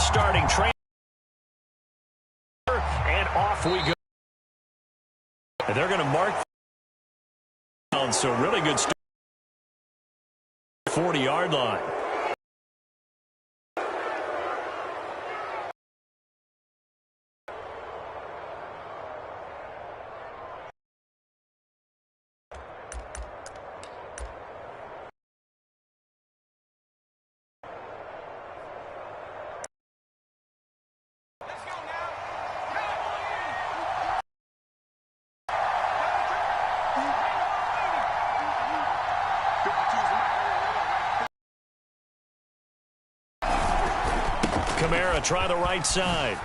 starting trainer. And off we go. And they're going to mark down, so really good start. 40-yard line. Kamara try the right side.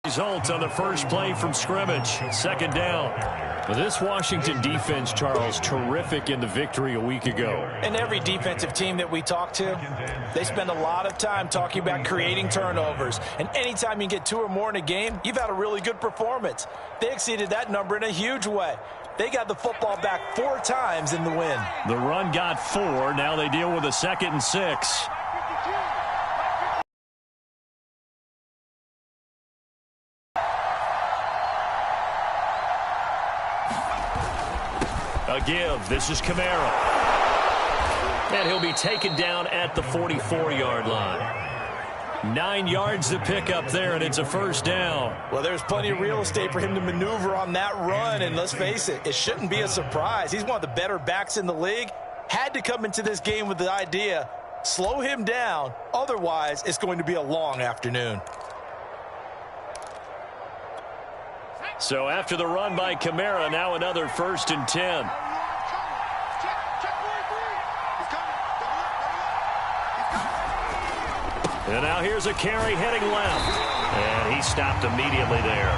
Result on the first play from scrimmage. Second down. Well, this Washington defense, Charles, terrific in the victory a week ago. And every defensive team that we talk to, they spend a lot of time talking about creating turnovers. And anytime you get 2 or more in a game, you've had a really good performance. They exceeded that number in a huge way. They got the football back 4 times in the win. The run got 4. Now they deal with a 2nd and 6. A give. This is Kamara. And he'll be taken down at the 44-yard line. 9 yards to pick up there, and it's a first down. Well, there's plenty of real estate for him to maneuver on that run, and let's face it, it shouldn't be a surprise. He's one of the better backs in the league. Had to come into this game with the idea, slow him down, otherwise it's going to be a long afternoon. So after the run by Kamara, now another 1st and 10. And now here's a carry heading left. And he stopped immediately there.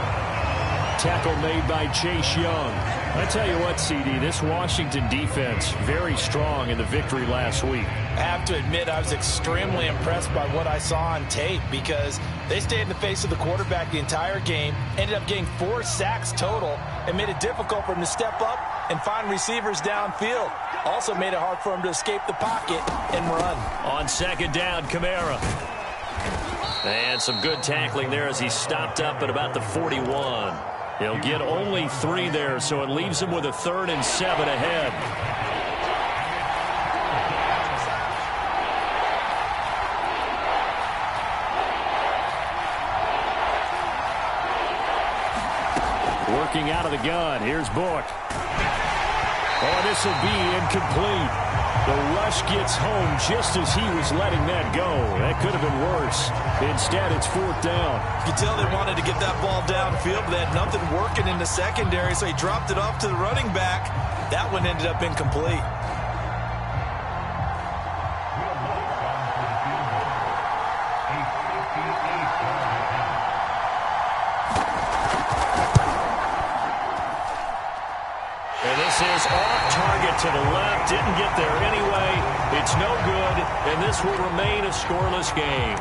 Tackle made by Chase Young. I tell you what, CD, this Washington defense, very strong in the victory last week. I have to admit, I was extremely impressed by what I saw on tape because they stayed in the face of the quarterback the entire game, ended up getting 4 sacks total, and made it difficult for him to step up and find receivers downfield. Also made it hard for him to escape the pocket and run. On 2nd down, Kamara. And some good tackling there as he stopped up at about the 41. He'll get only 3 there, so it leaves him with a 3rd and 7 ahead. Working out of the gun. Here's Book. Oh, this will be incomplete. The rush gets home just as he was letting that go. That could have been worse. Instead, it's 4th down. You can tell they wanted to get that ball downfield, but they had nothing working in the secondary, so he dropped it off to the running back. That one ended up incomplete. Is off target to the left. Didn't get there anyway. It's no good, and this will remain a scoreless game.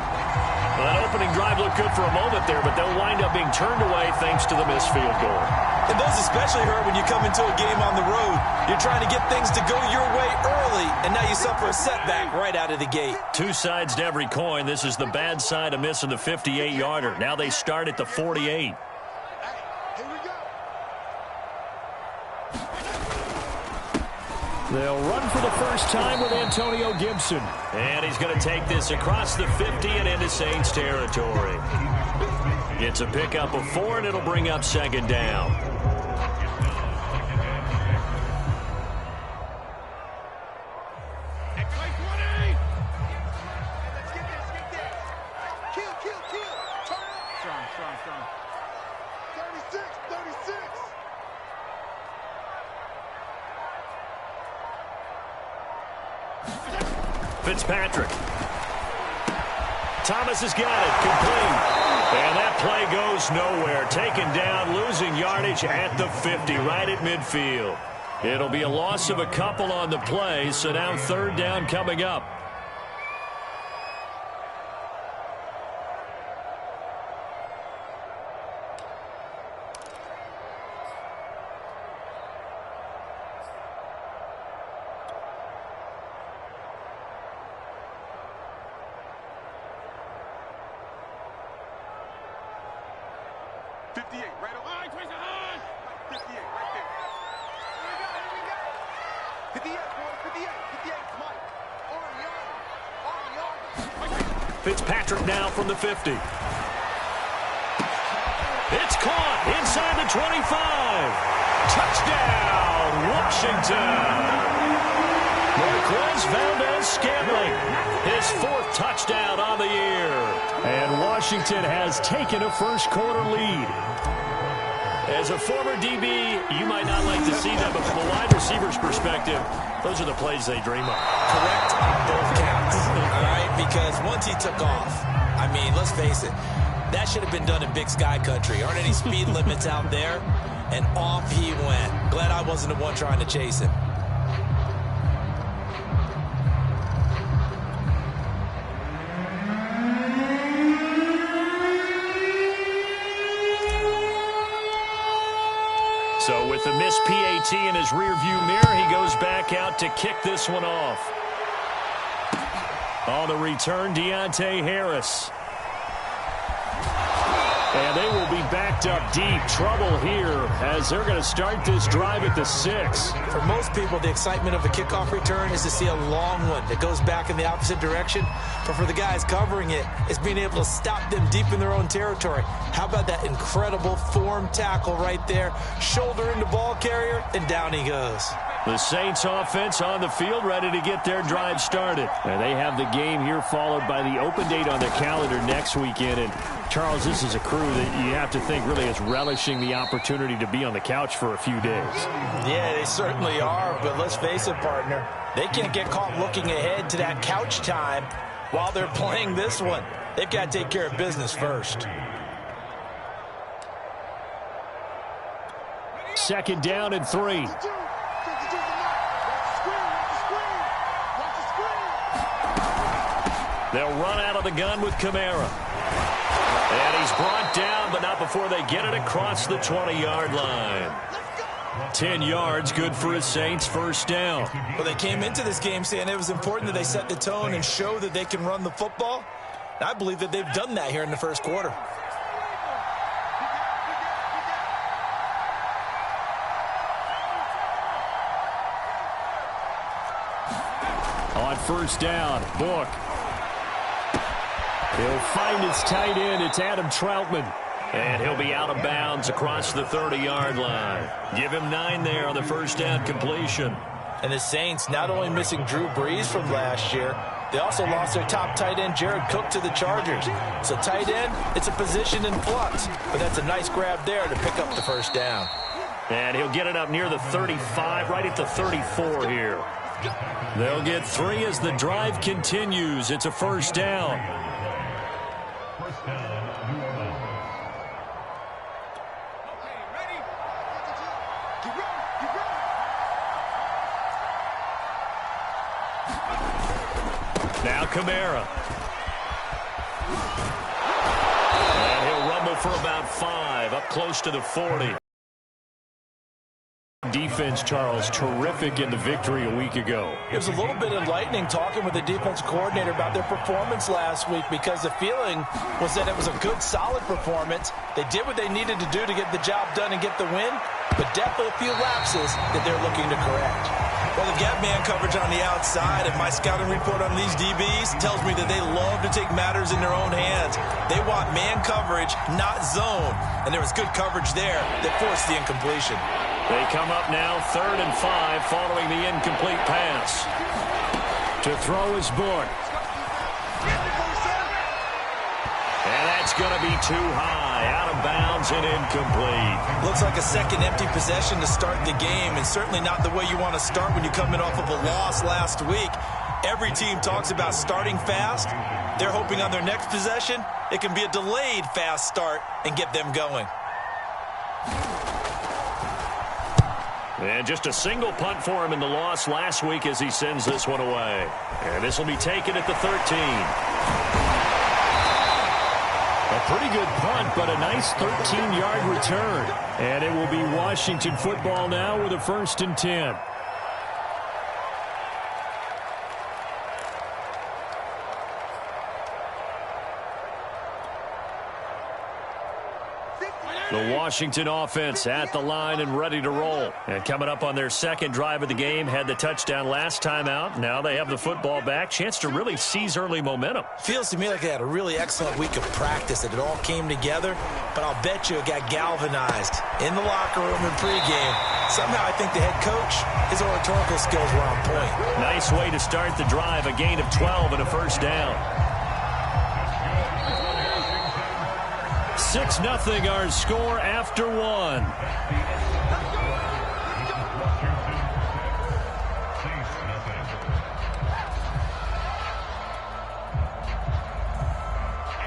Well, that opening drive looked good for a moment there, but they'll wind up being turned away thanks to the missed field goal. And those especially hurt when you come into a game on the road. You're trying to get things to go your way early, and now you suffer a setback right out of the gate. 2 sides to every coin. This is the bad side of missing the 58-yarder. Now they start at the 48. They'll run for the first time with Antonio Gibson. And he's going to take this across the 50 and into Saints territory. It's a pickup of 4, and it'll bring up 2nd down. Fitzpatrick. Thomas has got it. Complete. And that play goes nowhere. Taken down, losing yardage at the 50, right at midfield. It'll be a loss of a couple on the play, so now 3rd down coming up. 58, right over. 58, right there. 58, boy, 58, 58, Mike. Army. Fitzpatrick now from the 50. It's caught inside the 25. Touchdown, Washington. Marquez Valdez-Scantling, his 4th touchdown on the year. And Washington has taken a first-quarter lead. As a former DB, you might not like to see that, but from a wide receiver's perspective, those are the plays they dream of. Correct on both counts, all right? Because once he took off, I mean, let's face it, that should have been done in Big Sky country. Aren't any speed limits out there? And off he went. Glad I wasn't the one trying to chase him. So with the missed PAT in his rearview mirror, he goes back out to kick this one off. On the return, Deontay Harris. And they will be backed up deep. Trouble here as they're going to start this drive at the 6. For most people, the excitement of a kickoff return is to see a long one that goes back in the opposite direction. But for the guys covering it, it's being able to stop them deep in their own territory. How about that incredible form tackle right there? Shoulder into ball carrier, and down he goes. The Saints offense on the field, ready to get their drive started. And they have the game here followed by the open date on their calendar next weekend. And Charles, this is a crew that you have to think really is relishing the opportunity to be on the couch for a few days. Yeah, they certainly are, but let's face it, partner. They can't get caught looking ahead to that couch time while they're playing this one. They've got to take care of business first. 2nd down and 3. They'll run out of the gun with Kamara. And he's brought down, but not before they get it across the 20-yard line. 10 yards, good for his Saints, 1st down. Well, they came into this game saying it was important that they set the tone and show that they can run the football. And I believe that they've done that here in the 1st quarter. On 1st down, Book. He'll find his tight end. It's Adam Troutman. And he'll be out of bounds across the 30-yard line. Give him 9 there on the 1st down completion. And the Saints not only missing Drew Brees from last year, they also lost their top tight end, Jared Cook, to the Chargers. So tight end, it's a position in flux. But that's a nice grab there to pick up the 1st down. And he'll get it up near the 35, right at the 34 here. They'll get 3 as the drive continues. It's a 1st down. Now Kamara. And he'll rumble for about 5, up close to the 40. Defense, Charles, terrific in the victory a week ago. It was a little bit enlightening talking with the defensive coordinator about their performance last week, because the feeling was that it was a good, solid performance. They did what they needed to do to get the job done and get the win, but definitely a few lapses that they're looking to correct. Well, they've got man coverage on the outside, and my scouting report on these DBs tells me that they love to take matters in their own hands. They want man coverage, not zone, and there was good coverage there that forced the incompletion. They come up now 3rd and 5 following the incomplete pass. To throw is Book. And that's going to be too high, out of bounds and incomplete. Looks like a second empty possession to start the game, and certainly not the way you want to start when you're coming off of a loss last week. Every team talks about starting fast. They're hoping on their next possession, it can be a delayed fast start and get them going. And just a single punt for him in the loss last week as he sends this one away. And this will be taken at the 13. A pretty good punt, but a nice 13-yard return. And it will be Washington football now with a 1st and 10. The Washington offense at the line and ready to roll. And coming up on their second drive of the game, had the touchdown last time out. Now they have the football back. Chance to really seize early momentum. Feels to me like they had a really excellent week of practice, that it all came together. But I'll bet you it got galvanized in the locker room in pregame. Somehow I think the head coach, his oratorical skills were on point. Nice way to start the drive. A gain of 12 and a first down. 6-0 our score after one.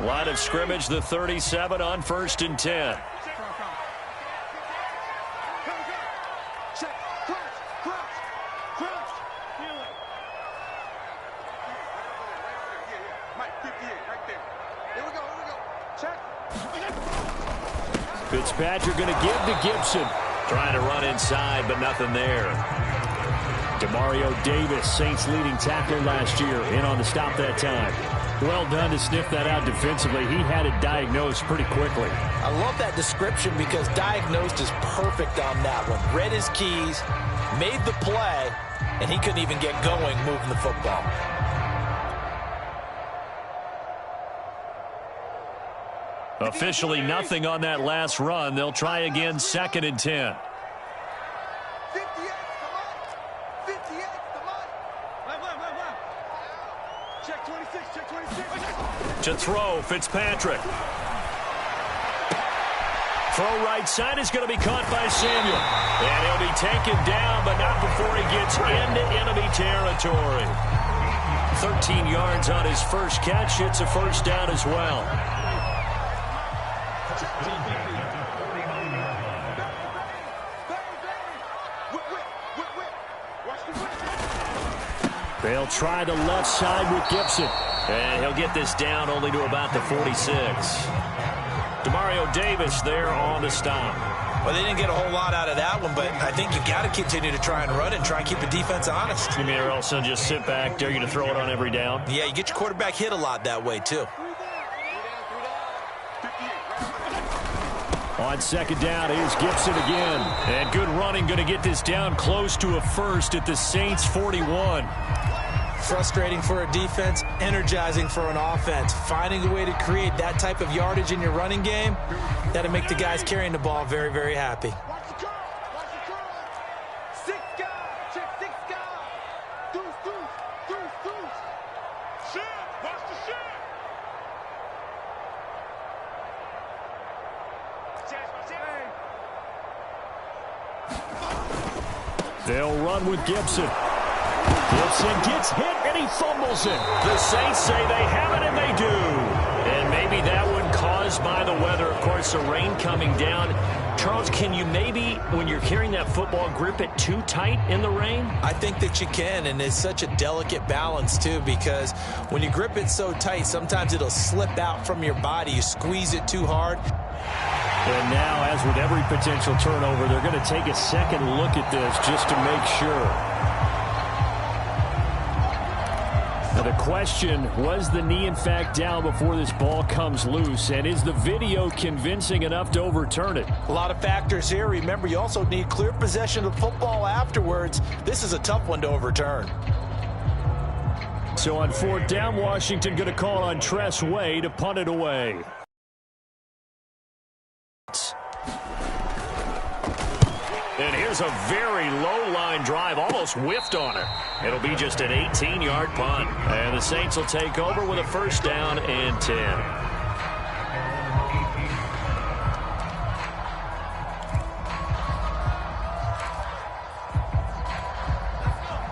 Line of scrimmage, the 37 on 1st and 10. Fitzpatrick going to give to Gibson. Trying to run inside, but nothing there. Demario Davis, Saints leading tackler last year, in on the stop that time. Well done to sniff that out defensively. He had it diagnosed pretty quickly. I love that description because diagnosed is perfect on that one. Read his keys, made the play, and he couldn't even get going moving the football. Officially nothing on that last run. They'll try again, 2nd and 10. 58, come on. Check 26, check 26. To throw, Fitzpatrick. Throw right side is going to be caught by Samuel. And he'll be taken down, but not before he gets into enemy territory. 13 yards on his first catch. It's a first down as well. They'll try the left side with Gibson. And he'll get this down only to about the 46. Demario Davis there on the stop. Well, they didn't get a whole lot out of that one, but I think you've got to continue to try and run and try and keep the defense honest. You mean or else they'll just sit back, dare you to throw it on every down? Yeah, you get your quarterback hit a lot that way, too. On 2nd down, here's Gibson again. And good running, going to get this down close to a first at the Saints 41. Frustrating for a defense, energizing for an offense. Finding a way to create that type of yardage in your running game, that'll make the guys carrying the ball very, very happy. Watch the curl, watch the curl. 6 guys, check 6 guys. Deuce. Shit, watch the shit. They'll run with Gibson. Gibson gets hit and he fumbles it. The Saints say they have it and they do. And maybe that one caused by the weather. Of course, the rain coming down. Charles, can you maybe, when you're carrying that football, grip it too tight in the rain? I think that you can, and it's such a delicate balance, too, because when you grip it so tight, sometimes it'll slip out from your body. You squeeze it too hard. And now, as with every potential turnover, they're going to take a second look at this just to make sure. Now the question, was the knee in fact down before this ball comes loose? And is the video convincing enough to overturn it? A lot of factors here. Remember, you also need clear possession of the football afterwards. This is a tough one to overturn. So on 4th down, Washington going to call on Tress Way to punt it away. And here's a very low-line drive, almost whiffed on it. It'll be just an 18-yard punt. And the Saints will take over with a first down and 10.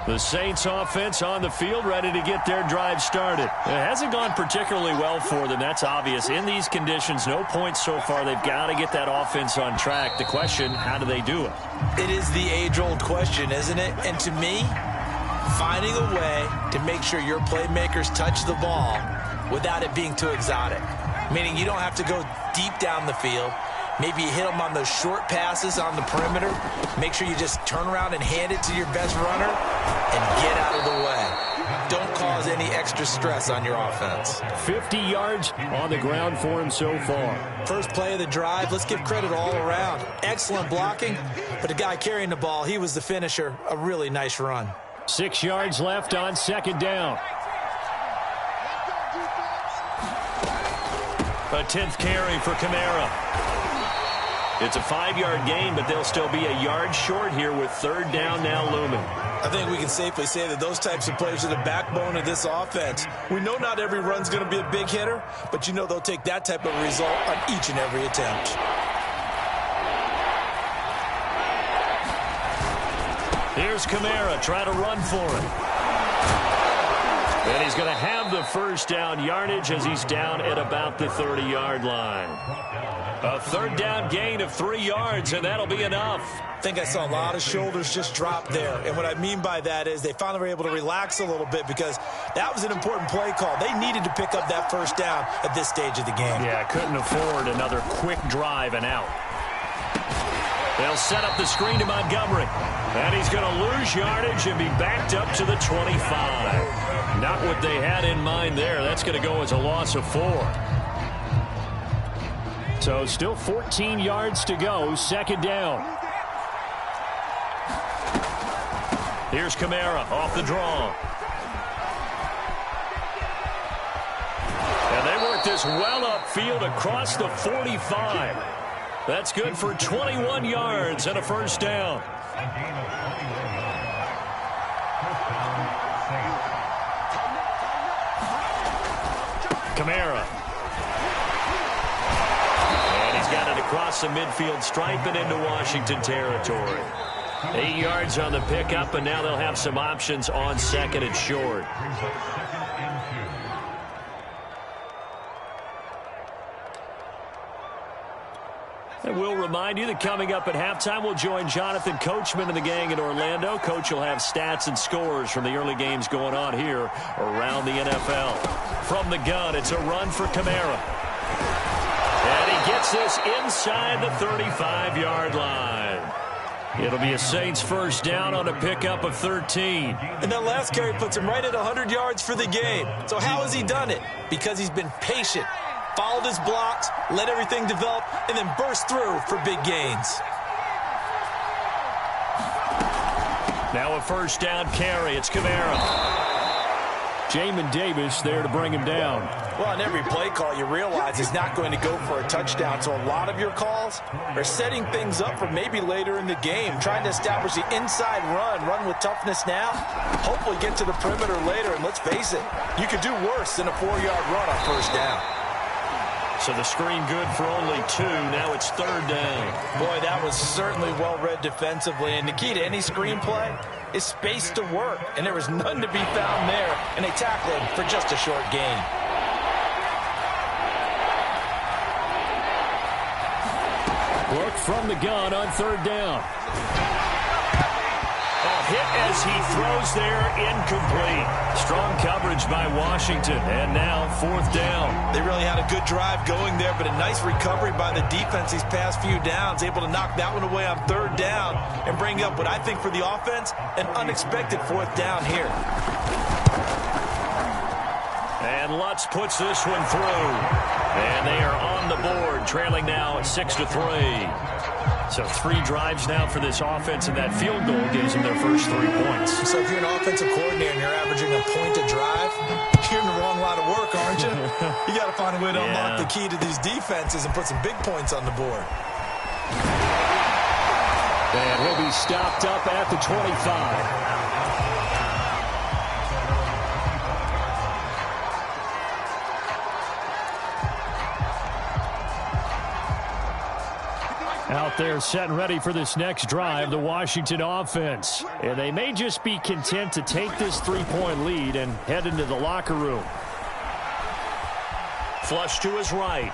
The Saints offense on the field, ready to get their drive started. It hasn't gone particularly well for them, that's obvious. In these conditions, no points so far. They've got to get that offense on track. The question, how do they do it? It is the age-old question, isn't it? And to me, finding a way to make sure your playmakers touch the ball without it being too exotic. Meaning you don't have to go deep down the field. Maybe you hit them on those short passes on the perimeter. Make sure you just turn around and hand it to your best runner and get out of the way. Don't cause cause any extra stress on your offense. 50 yards on the ground for him so far. First play of the drive, let's give credit all around. Excellent blocking, but the guy carrying the ball, he was the finisher. A really nice run. 6 yards left on second down. A 10th carry for Kamara. It's a 5-yard gain, but they'll still be a yard short here with third down now looming. I think we can safely say that those types of players are the backbone of this offense. We know not every run's going to be a big hitter, but you know they'll take that type of result on each and every attempt. Here's Kamara, try to run for it. And he's going to have the first down yardage as he's down at about the 30-yard line. A third down gain of 3 yards, and that'll be enough. I think I saw a lot of shoulders just drop there. And what I mean by that is they finally were able to relax a little bit because that was an important play call. They needed to pick up that first down at this stage of the game. Yeah, couldn't afford another quick drive and out. They'll set up the screen to Montgomery. And he's going to lose yardage and be backed up to the 25. Not what they had in mind there. That's going to go as a loss of 4. So still 14 yards to go. Second down. Here's Kamara off the draw. And they work this well upfield across the 45. That's good for 21 yards and a first down. Kamara. And he's got it across the midfield stripe and into Washington territory. 8 yards on the pickup, and now they'll have some options on second and short. And we'll remind you that coming up at halftime, we'll join Jonathan Coachman and the gang in Orlando. Coach will have stats and scores from the early games going on here around the NFL. From the gun, it's a run for Kamara. And he gets this inside the 35-yard line. It'll be a Saints first down on a pickup of 13. And that last carry puts him right at 100 yards for the game. So how has he done it? Because he's been patient, followed his blocks, let everything develop, and then burst through for big gains. Now a first down carry. It's Kamara. Jamin Davis there to bring him down. Well, on every play call, you realize he's not going to go for a touchdown. So a lot of your calls are setting things up for maybe later in the game, trying to establish the inside run with toughness now, hopefully get to the perimeter later. And let's face it, you could do worse than a 4-yard run on first down. So the screen good for only 2. Now it's third down. Boy, that was certainly well read defensively. And the key to any screen play is space to work. And there was none to be found there. And they tackled for just a short gain. Look from the gun on third down. Hit as he throws there, incomplete. Strong coverage by Washington, and now fourth down. They really had a good drive going there, but a nice recovery by the defense these past few downs, able to knock that one away on third down and bring up what I think for the offense, an unexpected fourth down here. And Lutz puts this one through. And they are on the board, trailing now at 6-3. So 3 drives now for this offense, and that field goal gives them their first 3 points. So if you're an offensive coordinator and you're averaging a point a drive, you're in the wrong line of work, aren't you? You got to find a way to unlock the key to these defenses and put some big points on the board. And he'll be stopped up at the 25. Out there set and ready for this next drive, the Washington offense. And they may just be content to take this 3-point lead and head into the locker room. Flush to his right.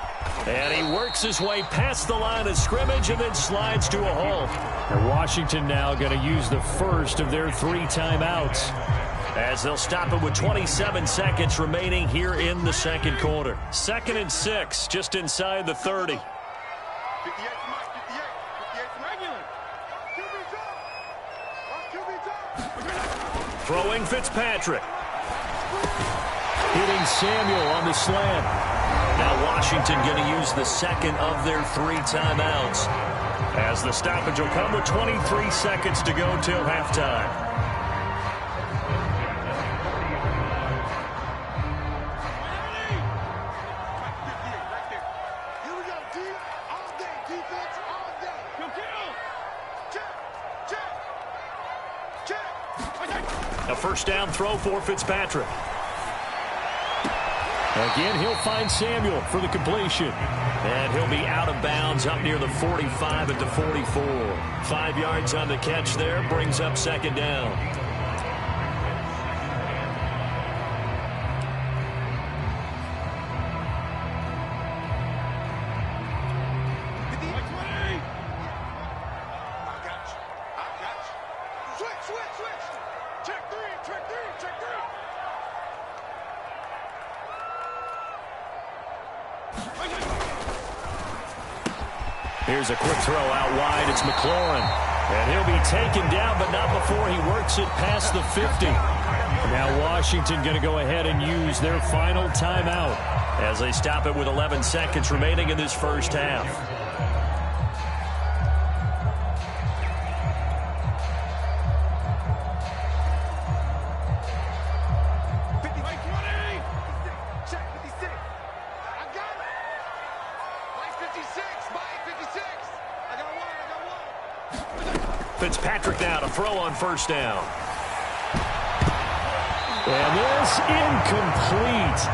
And he works his way past the line of scrimmage and then slides to a halt. And Washington now going to use the first of their 3 timeouts, as they'll stop it with 27 seconds remaining here in the second quarter. 2nd and 6, just inside the 30. Throwing Fitzpatrick. Hitting Samuel on the slant. Now Washington going to use the second of their 3 timeouts, as the stoppage will come with 23 seconds to go till halftime. A first down throw for Fitzpatrick. Again, he'll find Samuel for the completion. And he'll be out of bounds up near the 45 at the 44. 5 yards on the catch there, brings up second down. Here's a quick throw out wide. It's McLaurin. And he'll be taken down, but not before he works it past the 50. Now Washington going to go ahead and use their final timeout as they stop it with 11 seconds remaining in this first half. Fitzpatrick now to throw on first down. And this incomplete.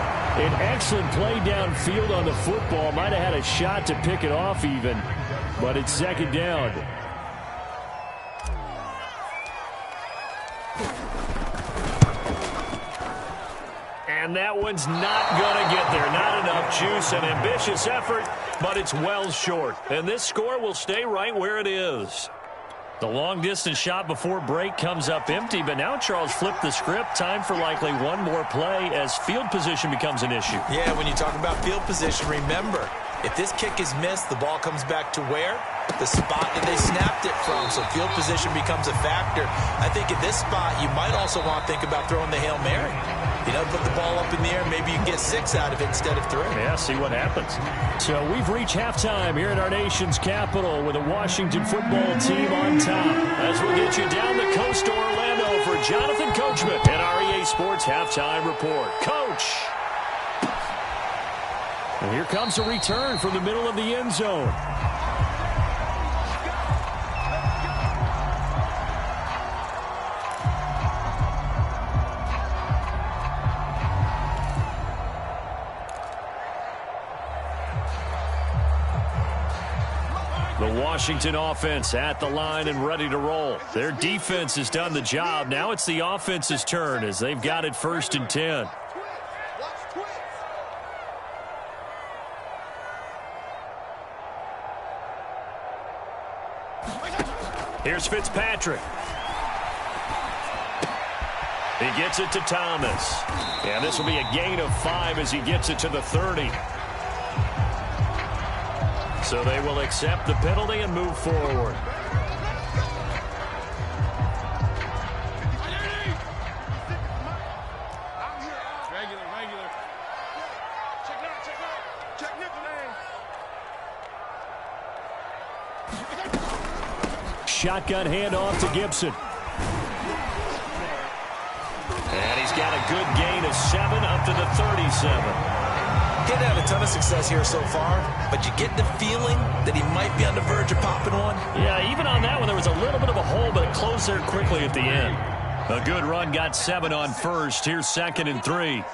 An excellent play downfield on the football. Might have had a shot to pick it off even, but it's second down. And that one's not going to get there. Not enough juice. An ambitious effort, but it's well short. And this score will stay right where it is. The long-distance shot before break comes up empty, but now Charles flipped the script. Time for likely one more play as field position becomes an issue. Yeah, when you talk about field position, remember, if this kick is missed, the ball comes back to where? The spot that they snapped it from. So field position becomes a factor. I think at this spot, you might also want to think about throwing the Hail Mary. You know, put the ball up in the air. Maybe you can get 6 out of it instead of 3. Yeah, see what happens. So we've reached halftime here in our nation's capital with a Washington football team on top. As we'll get you down the coast to Orlando for Jonathan Coachman and our EA Sports Halftime Report. Coach! And here comes a return from the middle of the end zone. The Washington offense at the line and ready to roll. Their defense has done the job. Now it's the offense's turn as they've got it 1st and 10. Here's Fitzpatrick. He gets it to Thomas. And this will be a gain of 5 as he gets it to the 30. So they will accept the penalty and move forward. Regular. Check nickel lane. Shotgun handoff to Gibson. And he's got a good gain of 7 up to the 37. He's had a ton of success here so far, but you get the feeling that he might be on the verge of popping one. Yeah, even on that one, there was a little bit of a hole, but it closed there quickly at the end. A good run, got 7 on first. Here's 2nd and 3.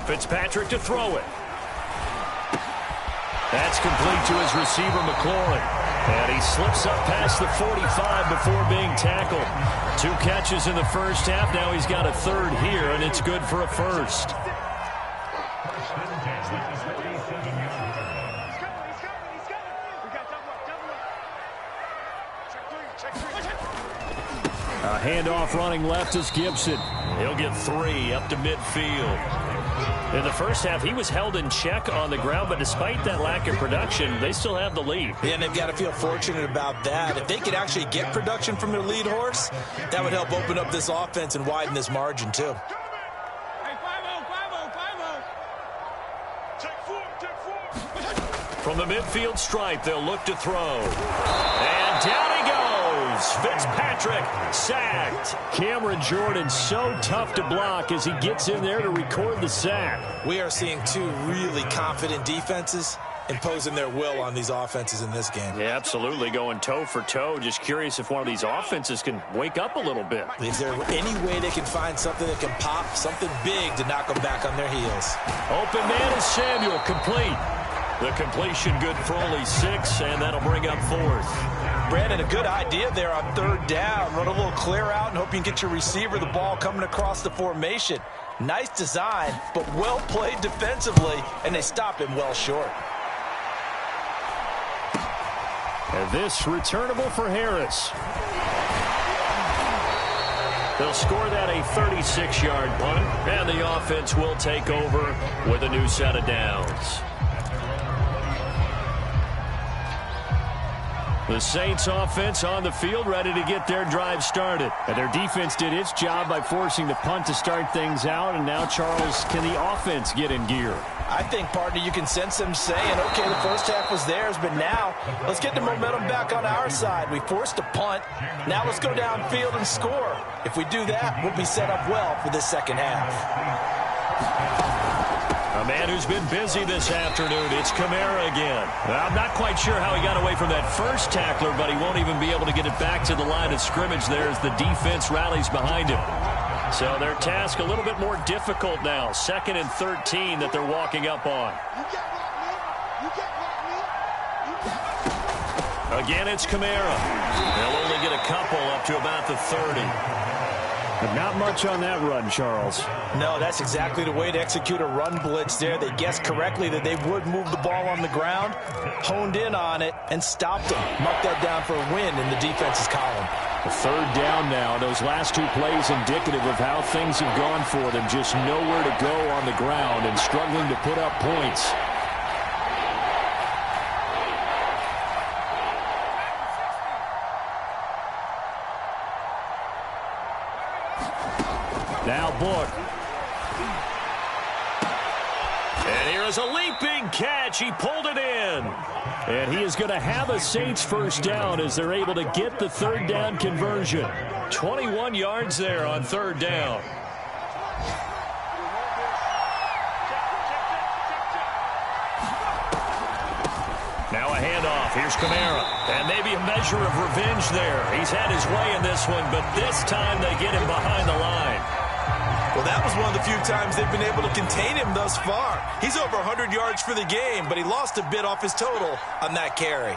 Fitzpatrick to throw it. That's complete to his receiver, McLaurin. And he slips up past the 45 before being tackled. 2 catches in the first half. Now he's got a 3rd here, and it's good for a 1st. Handoff running left is Gibson. He'll get 3 up to midfield. In the first half, he was held in check on the ground, but despite that lack of production, they still have the lead. Yeah, and they've got to feel fortunate about that. If they could actually get production from their lead horse, that would help open up this offense and widen this margin, too. From the midfield stripe, they'll look to throw. And down he goes. Fitzpatrick sacked. Cameron Jordan so tough to block as he gets in there to record the sack. We are seeing 2 really confident defenses imposing their will on these offenses in this game. Yeah, absolutely, going toe for toe. Just curious if one of these offenses can wake up a little bit. Is there any way they can find something that can pop, something big to knock them back on their heels? Open man is Samuel, complete. The completion good for only 6, and that'll bring up 4th. Brandon, a good idea there on 3rd down. Run a little clear out and hope you can get your receiver the ball coming across the formation. Nice design, but well played defensively, and they stopped him well short. And this returnable for Harris. They'll score that a 36-yard punt, and the offense will take over with a new set of downs. The Saints offense on the field, ready to get their drive started. And their defense did its job by forcing the punt to start things out. And now, Charles, can the offense get in gear? I think, partner, you can sense them saying, okay, the first half was theirs, but now let's get the momentum back on our side. We forced a punt. Now let's go downfield and score. If we do that, we'll be set up well for this second half. A man who's been busy this afternoon, it's Kamara again. I'm not quite sure how he got away from that first tackler, but he won't even be able to get it back to the line of scrimmage there as the defense rallies behind him. So their task a little bit more difficult now. 2nd and 13 that they're walking up on. Again, it's Kamara. They'll only get a couple up to about the 30. But not much on that run, Charles. No, that's exactly the way to execute a run blitz there. They guessed correctly that they would move the ball on the ground, honed in on it, and stopped them. Marked that down for a win in the defense's column. A 3rd down now. Those last 2 plays indicative of how things have gone for them. Just nowhere to go on the ground and struggling to put up points. Now Book. And here is a leaping catch. He pulled it in. And he is going to have a Saints first down as they're able to get the 3rd down conversion. 21 yards there on 3rd down. Now a handoff. Here's Kamara. And maybe a measure of revenge there. He's had his way in this one, but this time they get him behind the line. Well, that was one of the few times they've been able to contain him thus far. He's over 100 yards for the game, but he lost a bit off his total on that carry.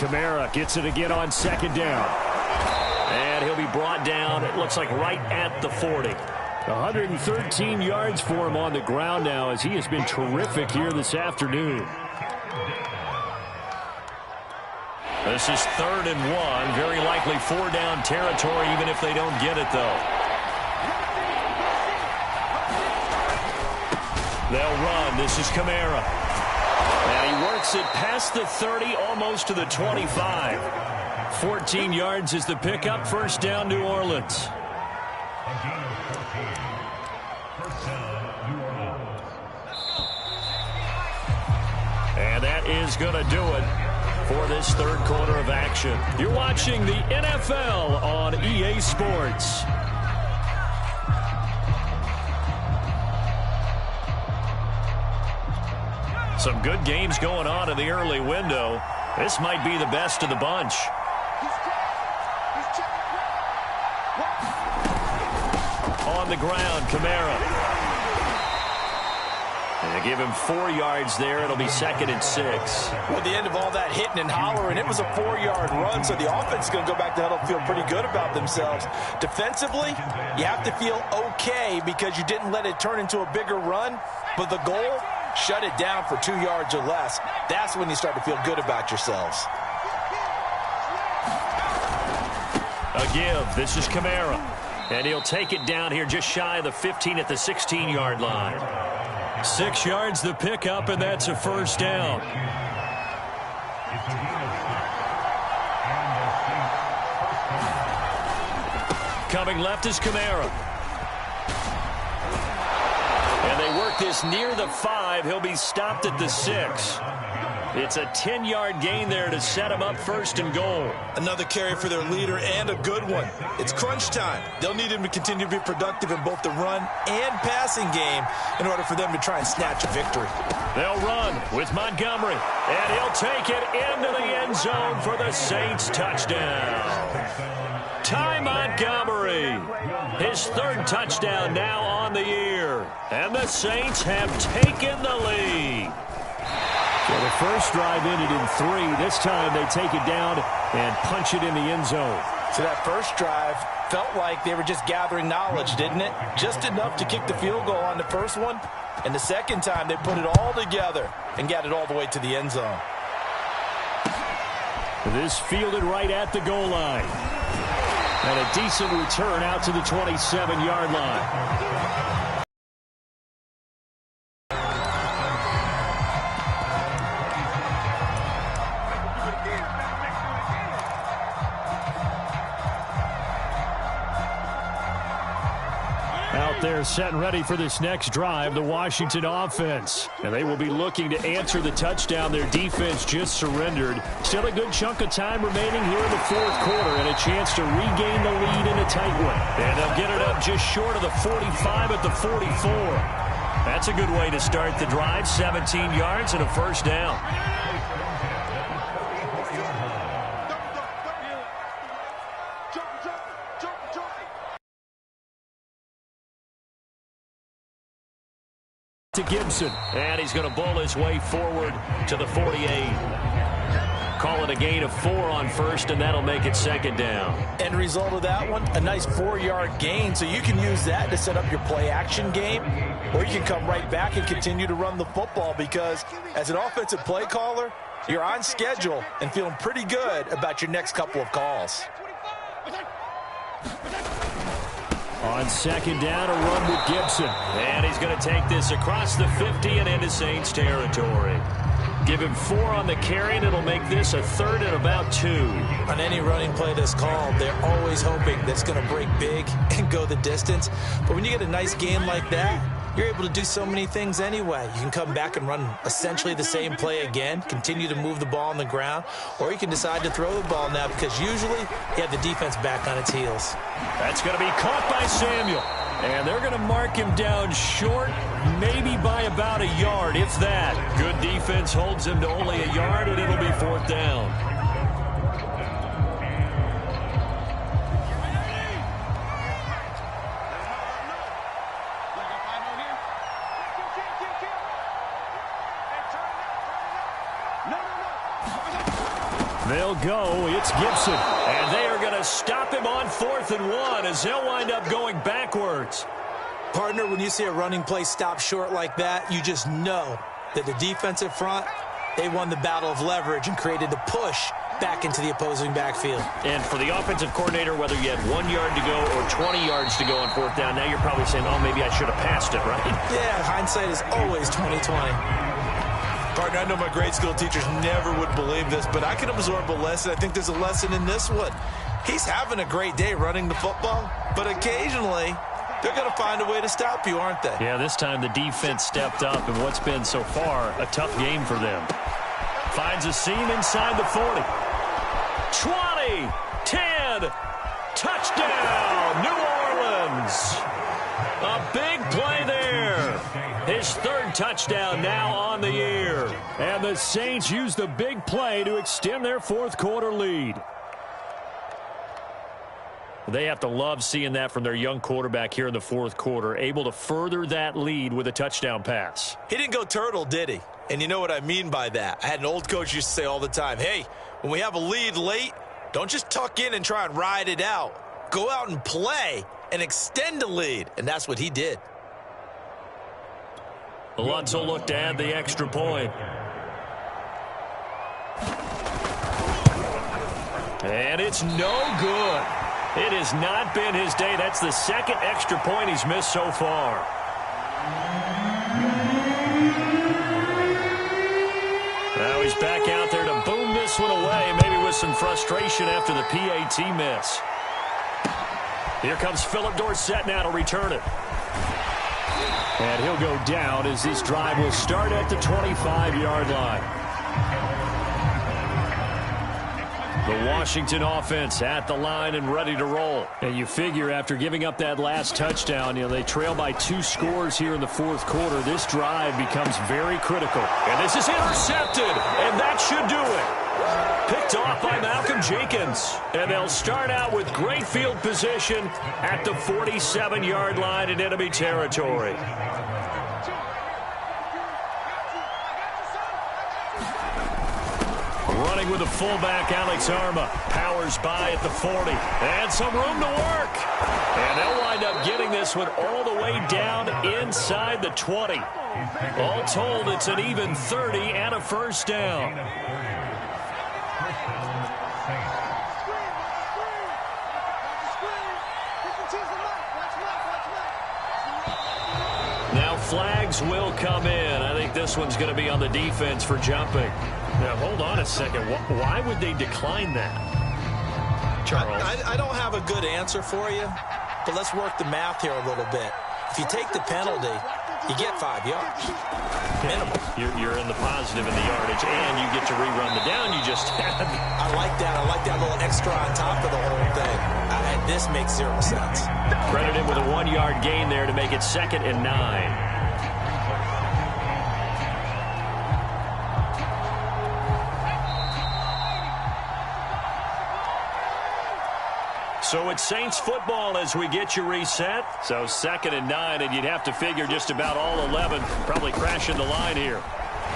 Kamara gets it again on 2nd down. And he'll be brought down, it looks like right at the 40. 113 yards for him on the ground now as he has been terrific here this afternoon. This is 3rd and 1. Very likely 4-down territory even if they don't get it, though. They'll run. This is Kamara. And he works it past the 30, almost to the 25. 14 yards is the pickup. 1st down, New Orleans. And that is going to do it for this 3rd quarter of action. You're watching the NFL on EA Sports. Some good games going on in the early window. This might be the best of the bunch. On the ground, Kamara. And they give him 4 yards there. It'll be 2nd and 6. Well, at the end of all that hitting and hollering, it was a 4-yard run, so the offense is going to go back to huddle and feel pretty good about themselves. Defensively, you have to feel okay because you didn't let it turn into a bigger run, but the goal shut it down for 2 yards or less. That's when you start to feel good about yourselves. A give. This is Kamara. And he'll take it down here just shy of the 15 at the 16-yard line. 6 yards the pickup, and that's a first down. Coming left is Kamara. And they work this near the 5. He'll be stopped at the 6. It's a 10-yard gain there to set him up first and goal. Another carry for their leader and a good one. It's crunch time. They'll need him to continue to be productive in both the run and passing game in order for them to try and snatch a victory. They'll run with Montgomery, and he'll take it into the end zone for the Saints touchdown. Ty Montgomery, his 3rd touchdown now on the year, and the Saints have taken the lead. So the first drive ended in 3. This time they take it down and punch it in the end zone. So that first drive felt like they were just gathering knowledge, didn't it? Just enough to kick the field goal on the first one. And the second time they put it all together and got it all the way to the end zone. This fielded right at the goal line. And a decent return out to the 27-yard line. Out there set and ready for this next drive, the Washington offense. And they will be looking to answer the touchdown their defense just surrendered. Still a good chunk of time remaining here in the 4th quarter and a chance to regain the lead in a tight one. And they'll get it up just short of the 45 at the 44. That's a good way to start the drive. 17 yards and a first down. To Gibson, and he's going to bowl his way forward to the 48. Call it a gain of 4 on first, and that'll make it 2nd down. End result of that one, a nice 4-yard gain, so you can use that to set up your play-action game, or you can come right back and continue to run the football because as an offensive play caller, you're on schedule and feeling pretty good about your next couple of calls. On 2nd down, a run with Gibson. And he's going to take this across the 50 and into Saints territory. Give him 4 on the carry, and it'll make this a 3rd and about 2. On any running play that's called, they're always hoping that's going to break big and go the distance. But when you get a nice gain like that, you're able to do so many things anyway. You can come back and run essentially the same play again, continue to move the ball on the ground, or you can decide to throw the ball now because usually you have the defense back on its heels. That's going to be caught by Samuel. And they're going to mark him down short, maybe by about a yard, if that. Good defense holds him to only a yard, and it'll be 4th down. They'll go. It's Gibson. And they are going to stop him on 4th and 1 as they'll wind up going backwards. Partner, when you see a running play stop short like that, you just know that the defensive front, they won the battle of leverage and created the push back into the opposing backfield. And for the offensive coordinator, whether you had 1 yard to go or 20 yards to go on 4th down, now you're probably saying, oh, maybe I should have passed it, right? Yeah, hindsight is always 20/20. Partner, I know my grade school teachers never would believe this, but I can absorb a lesson. I think there's a lesson in this one. He's having a great day running the football, but occasionally they're going to find a way to stop you, aren't they? Yeah, this time the defense stepped up in what's been so far a tough game for them. Finds a seam inside the 40. 20, 10, touchdown, New Orleans. A big play there. His 3rd touchdown now on the year. And the Saints use the big play to extend their 4th quarter lead. They have to love seeing that from their young quarterback here in the 4th quarter, able to further that lead with a touchdown pass. He didn't go turtle, did he? And you know what I mean by that. I had an old coach used to say all the time, hey, when we have a lead late, don't just tuck in and try and ride it out. Go out and play and extend the lead. And that's what he did. Lutz will look to add the extra point. And it's no good. It has not been his day. That's the second extra point he's missed so far. Now he's back out there to boom this one away, maybe with some frustration after the PAT miss. Here comes Philip Dorsett now to return it. And he'll go down as this drive will start at the 25-yard line. The Washington offense at the line and ready to roll. And you figure after giving up that last touchdown, they trail by 2 scores here in the fourth quarter. This drive becomes very critical. And this is intercepted, and that should do it. Picked off by Malcolm Jenkins. And they'll start out with great field position at the 47-yard line in enemy territory. Running with the fullback, Alex Arma. Powers by at the 40. And some room to work. And they'll wind up getting this one all the way down inside the 20. All told, it's an even 30 and a first down. Now flags will come in. I think this one's going to be on the defense for jumping. Now, hold on a second. Why would they decline that? Charles? I don't have a good answer for you, but let's work the math here a little bit. If you take the penalty, you get 5 yards. Minimum. You're in the positive in the yardage, and you get to rerun the down you just had. I like that. I like that little extra on top of the whole thing. This makes 0 sense. Credit him with a 1-yard gain there to make it 2nd and 9. So it's Saints football as we get you reset. So 2nd and 9, and you'd have to figure just about all 11 probably crashing the line here.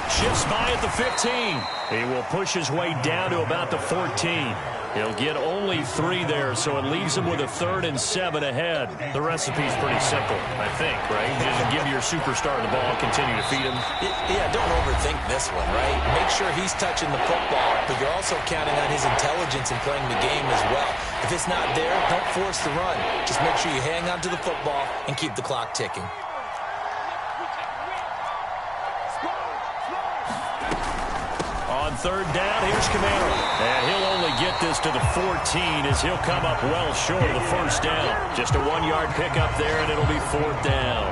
Shifts by at the 15. He will push his way down to about the 14. He'll get only 3 there, so it leaves him with a 3rd and 7 ahead. The recipe's pretty simple, I think, right? Just give your superstar the ball, continue to feed him. Yeah, don't overthink this one, right? Make sure he's touching the football, but you're also counting on his intelligence in playing the game as well. If it's not there, don't force the run. Just make sure you hang on to the football and keep the clock ticking. On 3rd down, here's Camaro. And he'll only get this to the 14 as he'll come up well short of the first down. Just a 1-yard pickup there, and it'll be 4th down.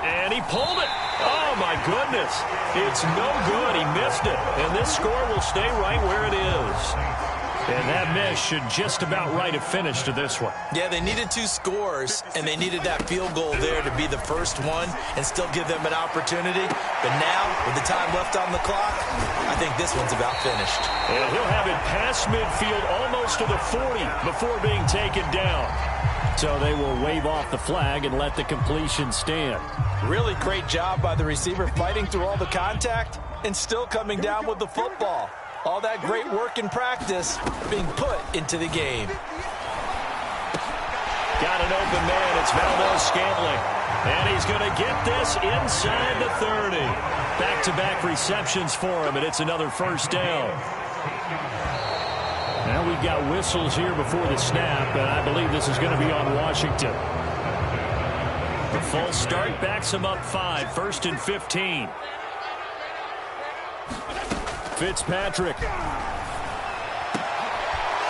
And he pulled it. Oh, my goodness. It's no good. He missed it. And this score will stay right where it is. And that miss should just about right a finish to this one. Yeah, they needed 2 scores, and they needed that field goal there to be the first one and still give them an opportunity. But now, with the time left on the clock, I think this one's about finished. And he'll have it past midfield almost to the 40 before being taken down. So they will wave off the flag and let the completion stand. Really great job by the receiver fighting through all the contact and still coming down with the football. All that great work in practice being put into the game. Got an open man. It's Valdez-Scantling. And he's going to get this inside the 30. Back-to-back receptions for him, and it's another first down. Now we've got whistles here before the snap, and I believe this is going to be on Washington. The false start backs him up 5, 1st and 15. Fitzpatrick.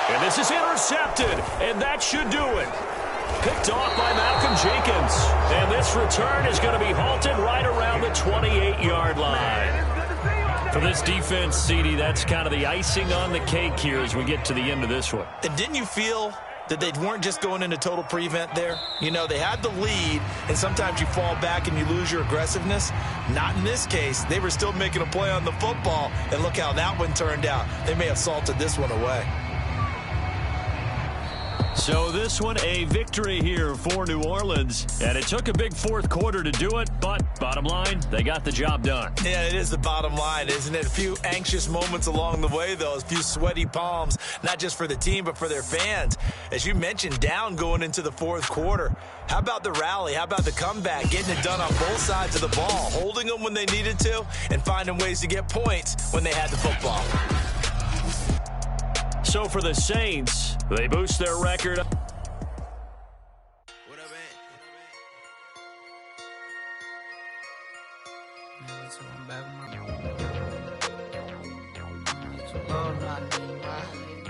And this is intercepted, and that should do it. Picked off by Malcolm Jenkins. And this return is going to be halted right around the 28-yard line. For this defense, CD, that's kind of the icing on the cake here as we get to the end of this one. And didn't you feel that they weren't just going into total prevent there? You know, they had the lead, and sometimes you fall back and you lose your aggressiveness. Not in this case. They were still making a play on the football, and look how that one turned out. They may have salted this one away. So this one, a victory here for New Orleans. And it took a big fourth quarter to do it, but bottom line, they got the job done. Yeah, it is the bottom line, isn't it? A few anxious moments along the way, though. A few sweaty palms, not just for the team, but for their fans. As you mentioned, down going into the fourth quarter. How about the rally? How about the comeback? Getting it done on both sides of the ball, holding them when they needed to, and finding ways to get points when they had the football. So for the Saints, they boost their record. What up, man?